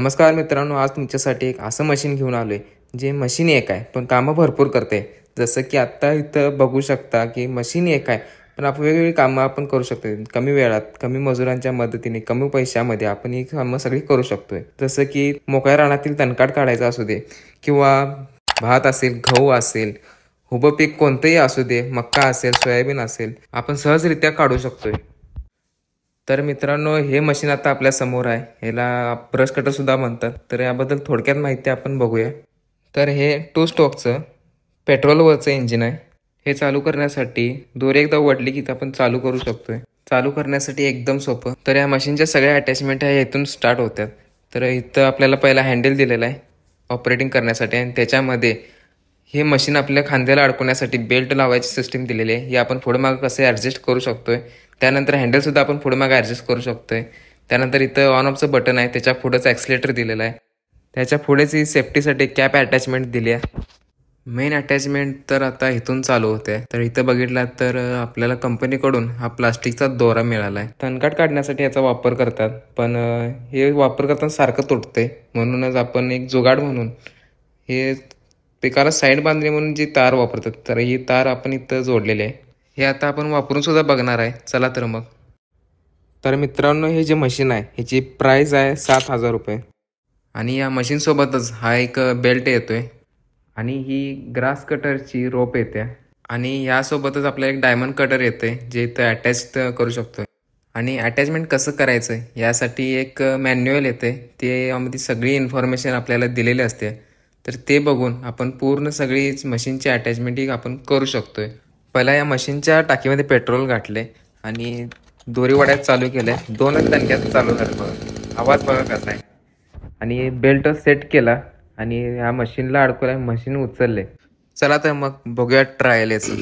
नमस्कार मित्रांनो, आज तुमच्यासाठी एक असं मशीन घेऊन आलोय जे मशीन एक आहे पण कामं भरपूर करते। जसं की आत्ता इथं बघू शकता की मशीन एक आहे पण आपण वेगवेगळी कामं आपण करू शकतो। कमी वेळात, कमी मजुरांच्या मदतीने, कमी पैशामध्ये आपण ही कामं सगळी करू शकतोय। जसं की मोकळ्या रानातील तणकाट काढायचा असू दे किंवा भात असेल, गहू असेल, उभं पीक कोणतंही असू दे, मक्का असेल, सोयाबीन असेल, आपण सहजरित्या काढू शकतोय। तर मित्रांनो, हे मशीन आता आपल्या समोर आहे। ह्याला ब्रश कटर सुद्धा म्हणतात। तर याबद्दल थोडक्यात माहिती आपण बघूया। तर हे 2 स्ट्रोकचं पेट्रोलवरचं इंजिन आहे। हे चालू करण्यासाठी दोरी एकदा ओढली की आपण चालू करू शकतोय। चालू करण्यासाठी एकदम सोपं। तर या मशीनच्या सगळ्या अटॅचमेंट ह्या इथून स्टार्ट होतात। तर इथं आपल्याला पहिला हँडल दिलेला आहे ऑपरेटिंग करण्यासाठी आणि त्याच्यामध्ये हे मशीन आपल्या खांद्याला अडकवण्यासाठी बेल्ट लावायची सिस्टीम दिलेली आहे। हे आपण पुढे मागे कसे ॲडजस्ट करू शकतोय। त्यानंतर हँडलसुद्धा आपण पुढे मागे ॲडजस्ट करू शकतोय। त्यानंतर इथं ऑन ऑफचं बटन आहे, त्याच्या पुढंच ॲक्सिलेटर दिलेलं आहे। त्याच्या पुढेच ही सेफ्टीसाठी कॅप अटॅचमेंट दिली आहे। मेन अटॅचमेंट तर आता इथून चालू होते। तर इथं बघितला तर आपल्याला कंपनीकडून हा प्लास्टिकचा दोरा मिळाला आहे। तणकाट काढण्यासाठी याचा वापर करतात, पण हे वापर करताना सारखं तुटते। म्हणूनच आपण एक जुगाड म्हणून हे पिकाला साईड बांधणे म्हणून जी तार वापरतात, तर ही तार आपण इथं जोडलेली आहे। हे आता आपण वापरून सुद्धा बघणार आहे। चला तर मग। तर मित्रांनो, हे जे मशीन आहे ह्याची प्राईस आहे 7,000 रुपये आणि या मशीनसोबतच हा एक बेल्ट येतोय आणि ही ग्रास कटरची रोप येते आणि यासोबतच आपल्याला एक डायमंड कटर येते जे इथं अटॅच करू शकतो। आणि अटॅचमेंट कसं करायचं यासाठी एक मॅन्युअल येते, ते यामध्ये सगळी इन्फॉर्मेशन आपल्याला दिलेली असते। तर ते बघून आपण पूर्ण सगळी मशीनची अटॅचमेंट ही आपण करू शकतोय। पहिला या मशीनच्या टाकीमध्ये पेट्रोल घातले आणि दोरी वड्यात चालू केले। 2च दणक्यात चालू झालं बघा, आवाज बघा कसा आहे। आणि बेल्ट सेट केला आणि ह्या मशीनला अडकवलं, मशीन उचलले। चला तर मग बघूया ट्रायल याचं।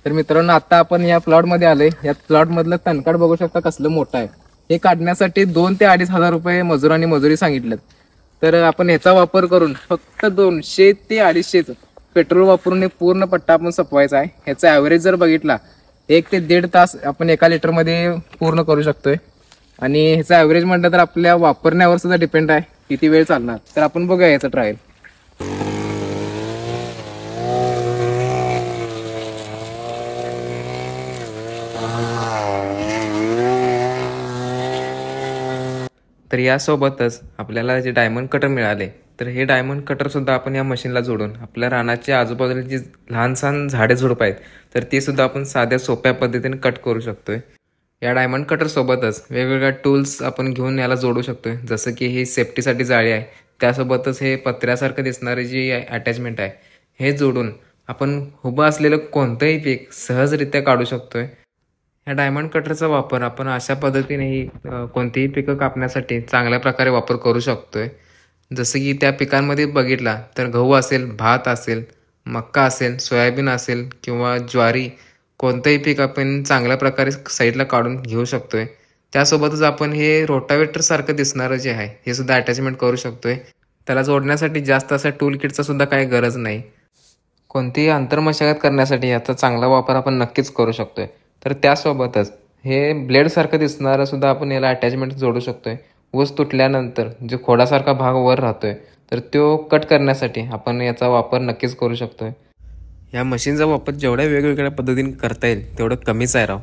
तर मित्रांनो, आता आपण या प्लॉटमध्ये आलोय। या प्लॉटमधलं तणकाट बघू शकता कसलं मोठं आहे। हे काढण्यासाठी 2 ते 2,500 रुपये मजुरांनी मजुरी सांगितलं। तर आपण याचा वापर करून फक्त 200 ते 250 पेट्रोल वापरून पूर्ण पट्टा आपण सपवायचा आहे। ह्याचा ॲव्हरेज जर बघितला 1 ते 1.5 तास आपण 1 लिटरमध्ये पूर्ण करू शकतोय। आणि ह्याचा ॲव्हरेज म्हटलं तर आपल्या वापरण्यावर सुद्धा डिपेंड आहे किती वेळ चालणार। तर आपण बघूया याचं ट्रायल। तर यासोबतच आपल्याला जे डायमंड कटर मिळाले, तर हे डायमंड कटर सुद्धा आपण या मशीनला जोडून आपल्या रानाच्या आजूबाजूला जी लहान सहान झाडे झुडपं आहेत तर ती सुद्धा आपण साध्या सोप्या पद्धतीने कट करू शकतोय। या डायमंड कटर सोबतच वेगवेगळ्या टूल्स आपण घेऊन याला जोडू शकतोय। जसं की ही सेफ्टीसाठी जाळी आहे, त्यासोबतच हे पत्र्यासारखं दिसणारी जी अटॅचमेंट आहे हे जोडून आपण उभं असलेलं कोणतंही पीक सहजरित्या काढू शकतोय। ह्या डायमंड कटरचा वापर आपण अशा पद्धतीनेही कोणतीही पिकं कापण्यासाठी चांगल्या प्रकारे वापर करू शकतोय। जसं की त्या पिकांमध्ये बघितला तर गहू असेल, भात असेल, मक्का असेल, सोयाबीन असेल किंवा ज्वारी, कोणतंही पीक आपण चांगल्या प्रकारे साईडला काढून घेऊ शकतोय। त्यासोबतच आपण हे रोटावेटर सारखं दिसणारं जे आहे हे सुद्धा अटॅचमेंट करू शकतोय। त्याला जोडण्यासाठी जास्त असा टूल किटचा सुद्धा काही गरज नाही। कोणतीही अंतर्मशागत करण्यासाठी याचा चांगला वापर आपण नक्कीच करू शकतोय। तर त्यासोबतच हे ब्लेडसारखं दिसणारं सुद्धा आपण याला अटॅचमेंट जोडू शकतोय। ऊस तुटल्यानंतर जो खोडासारखा भाग वर राहतोय तर तो कट करण्यासाठी आपण याचा वापर नक्कीच करू शकतोय। या मशीनचा वापर जेवढ्या वेगवेगळ्या पद्धतीने करता येईल तेवढं कमीच आहे राव।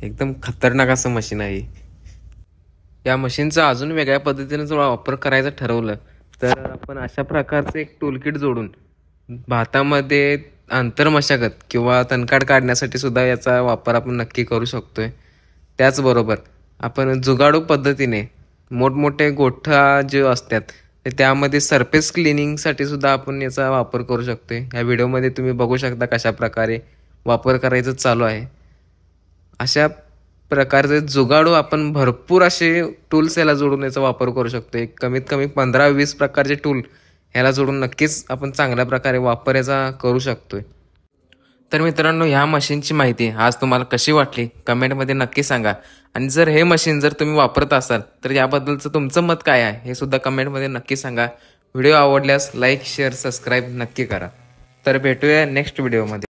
एकदम खतरनाक असं मशीन आहे। या मशीनचा अजून वेगळ्या पद्धतीने जर वापर करायचा ठरवलं तर आपण अशा प्रकारचं एक टूलकिट जोडून भातामध्ये आंतरमशागत किंवा तणकाट काढण्यासाठी सुद्धा याचा वापर आपण नक्की करू शकतोय। त्याचबरोबर आपण जुगाडू पद्धतीने मोठमोठे गोठा जे असतात तर त्यामध्ये सरफेस क्लिनिंगसाठी सुद्धा आपण याचा वापर करू शकतोय। या व्हिडिओमध्ये तुम्ही बघू शकता कशा प्रकारे वापर करायचं चालू आहे। अशा प्रकारचे जुगाडू आपण भरपूर असे टूल्स याला जोडून याचा वापर करू शकतो। कमीत कमी 15-20 प्रकारचे टूल ह्याला जोडून नक्कीच आपण चांगल्या प्रकारे वापर याचा करू शकतोय। तर मित्रांनो, ह्या मशीनची माहिती आज तुम्हाला कशी वाटली कमेंटमध्ये नक्की सांगा। आणि जर हे मशीन जर तुम्ही वापरत असाल तर याबद्दलचं तुमचं मत काय आहे हे सुद्धा कमेंटमध्ये नक्की सांगा। व्हिडिओ आवडल्यास लाईक, शेअर, सबस्क्राईब नक्की करा। तर भेटूया नेक्स्ट व्हिडिओमध्ये।